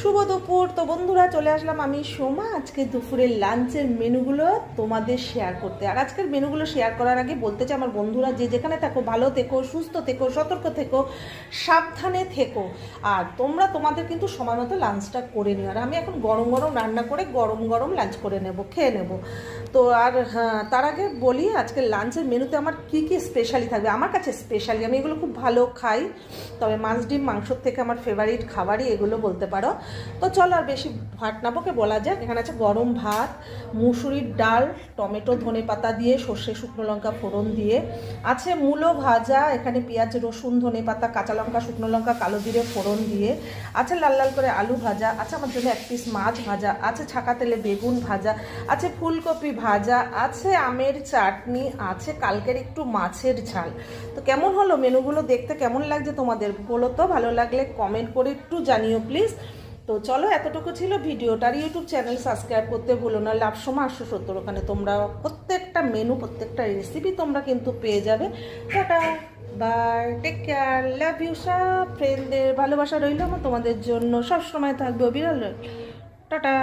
শুভ দুপুর। তো বন্ধুরা, চলে আসলাম আমি সোমা আজকে দুপুরের লাঞ্চের মেনুগুলো তোমাদের শেয়ার করতে। আর আজকের মেনুগুলো শেয়ার করার আগে বলতে চাই, আমার বন্ধুরা যে যেখানে থাকো ভালো থেকো, সুস্থ থেকো, সতর্ক থেকো, সাবধানে থেকো। আর তোমরা তোমাদের কিন্তু সময় মতো লাঞ্চটা করে নিও। আর আমি এখন গরম গরম রান্না করে গরম গরম লাঞ্চ করে নেব, খেয়ে নেব। তো আর হ্যাঁ, তার আগে বলি আজকে লাঞ্চের মেনুতে আমার কী কী স্পেশালি থাকবে। আমার কাছে স্পেশালি, আমি এগুলো খুব ভালো খাই, তবে মাছ ডিম মাংসর থেকে আমার ফেভারিট খাবারই এগুলো বলতে পারো। তো চলো আর বেশি ভাত না বকে বলা যাক। এখানে আছে গরম ভাত, মুসুরির ডাল, টমেটো ধনে পাতা দিয়ে, সর্ষে শুকনো লঙ্কা ফোড়ন দিয়ে, আছে মূলো ভাজা, এখানে পেঁয়াজ রসুন ধনে পাতা কাঁচা লঙ্কা শুকনো লঙ্কা কালো জিরে ফোড়ন দিয়ে, আছে লাল লাল করে আলু ভাজা, আছে আমার জন্য এক পিস মাছ ভাজা, আছে ছাকা তেলে বেগুন ভাজা, আছে ফুলকপি ভাজা, আছে আমের চাটনি, আছে কালকের একটু মাছের ঝাল। তো কেমন হলো মেনুগুলো, দেখতে কেমন লাগছে তোমাদের বলো তো, ভালো লাগলে কমেন্ট করে একটু জানিও প্লিজ। তো চলো, এতটুকু ছিল ভিডিওটার। ইউটিউব চ্যানেল সাবস্ক্রাইব করতে ভুলো না, লাভসমা 870, ওখানে তোমরা প্রত্যেকটা মেনু প্রত্যেকটা রেসিপি তোমরা কিন্তু পেয়ে যাবে। Tata, bye, take care, love you. সব ফ্রেন্ডদের ভালোবাসা রইল আমার তোমাদের জন্য, সব সময় থাকবে, বিরল। টাটা।